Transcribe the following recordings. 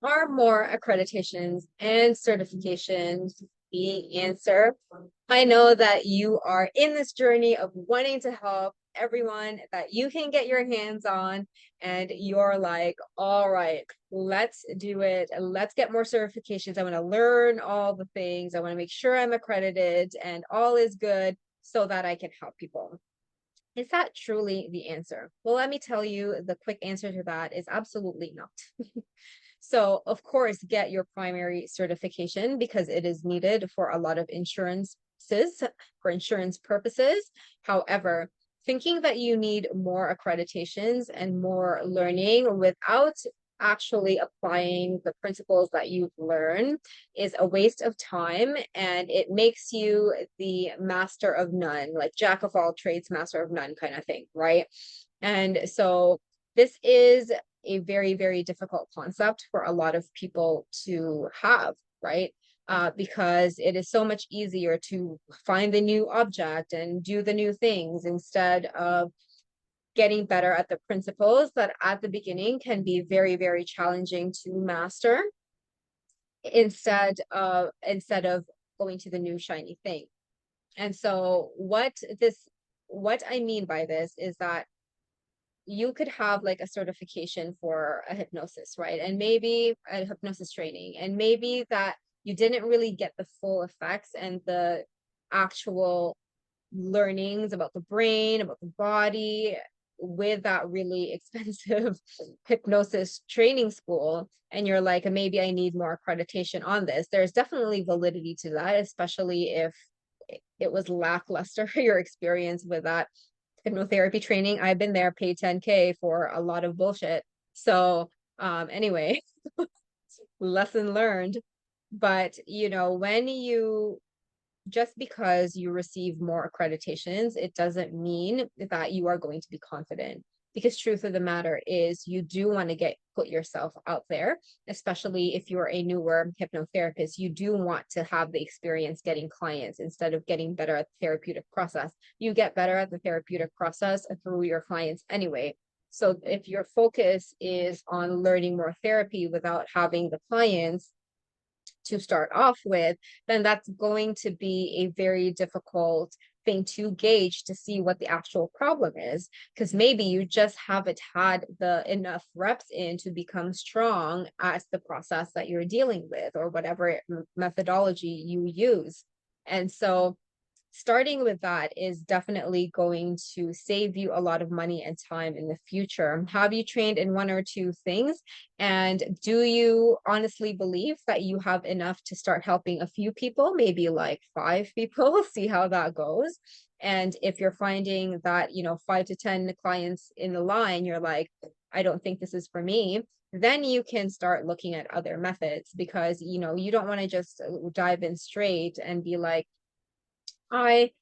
Are more accreditations and certifications the answer? I know that you are in this journey of wanting to help everyone that you can get your hands on, and you're like, all right, let's do it. Let's get more certifications. I want to learn all the things. I want to make sure I'm accredited and all is good so that I can help people. Is that truly the answer? Well, let me tell you, the quick answer to that is absolutely not. So, of course, get your primary certification because it is needed for a lot of insurances for insurance purposes. However, thinking that you need more accreditations and more learning without actually applying the principles that you've learned is a waste of time, and it makes you the master of none, like jack of all trades, master of none kind of thing, right? And so this is a very, very difficult concept for a lot of people to have, right? Because it is so much easier to find the new object and do the new things instead of getting better at the principles that at the beginning can be very, very challenging to master instead of going to the new shiny thing. And so what I mean by this is that you could have like a certification for a hypnosis, right? And maybe a hypnosis training, and maybe that you didn't really get the full effects and the actual learnings about the brain, about the body with that really expensive hypnosis training school. And you're like, maybe I need more accreditation on this. There's definitely validity to that, especially if it was lackluster, your experience with that hypnotherapy training. I've been there, paid 10K for a lot of bullshit. So anyway, lesson learned. But when you just because you receive more accreditations, it doesn't mean that you are going to be confident. Because truth of the matter is you do want to put yourself out there, especially if you're a newer hypnotherapist. You do want to have the experience getting clients instead of getting better at the therapeutic process. You get better at the therapeutic process through your clients anyway. So if your focus is on learning more therapy without having the clients to start off with, then that's going to be a very difficult thing to gauge to see what the actual problem is, because maybe you just haven't had the enough reps in to become strong at the process that you're dealing with or whatever methodology you use. And so starting with that is definitely going to save you a lot of money and time in the future. Have you trained in one or two things? And do you honestly believe that you have enough to start helping a few people, maybe like 5 people, see how that goes? And if you're finding that, 5 to 10 clients in the line, you're like, I don't think this is for me, then you can start looking at other methods because, you don't want to just dive in straight and be like, I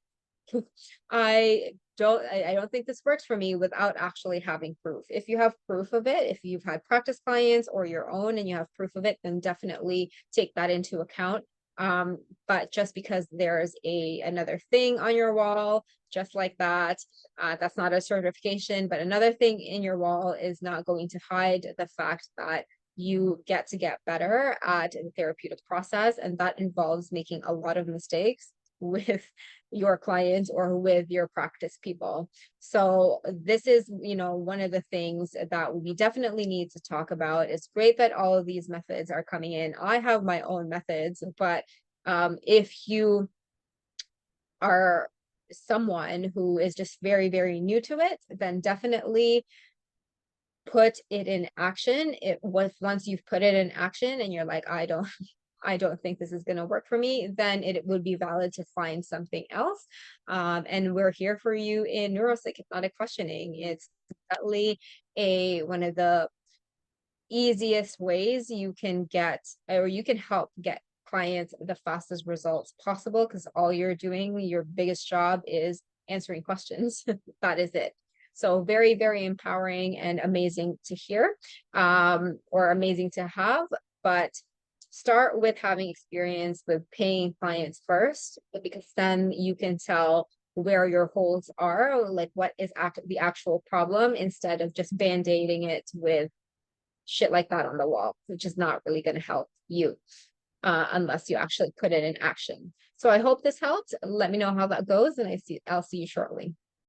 I don't think this works for me without actually having proof. If you have proof of it, if you've had practice clients or your own and you have proof of it, then definitely take that into account. But just because there's another thing on your wall, just like that, that's not a certification, but another thing in your wall is not going to hide the fact that you get to get better at the therapeutic process, and that involves making a lot of mistakes with your clients or with your practice people. So this is, one of the things that we definitely need to talk about. It's great that all of these methods are coming in. I have my own methods, but if you are someone who is just very, very new to it, then definitely put it in action. It was once you've put it in action and you're like, I don't think this is going to work for me, then it would be valid to find something else. And we're here for you in neuropsych hypnotic questioning. It's definitely one of the easiest ways you can get, or you can help get clients the fastest results possible, because all you're doing, your biggest job is answering questions. That is it. So very, very empowering and amazing to hear, or amazing to have. But start with having experience with paying clients first, because then you can tell where your holes are, like what is the actual problem, instead of just band-aiding it with shit like that on the wall, which is not really going to help you unless you actually put it in action. So I hope this helped. Let me know how that goes, and I'll see you shortly.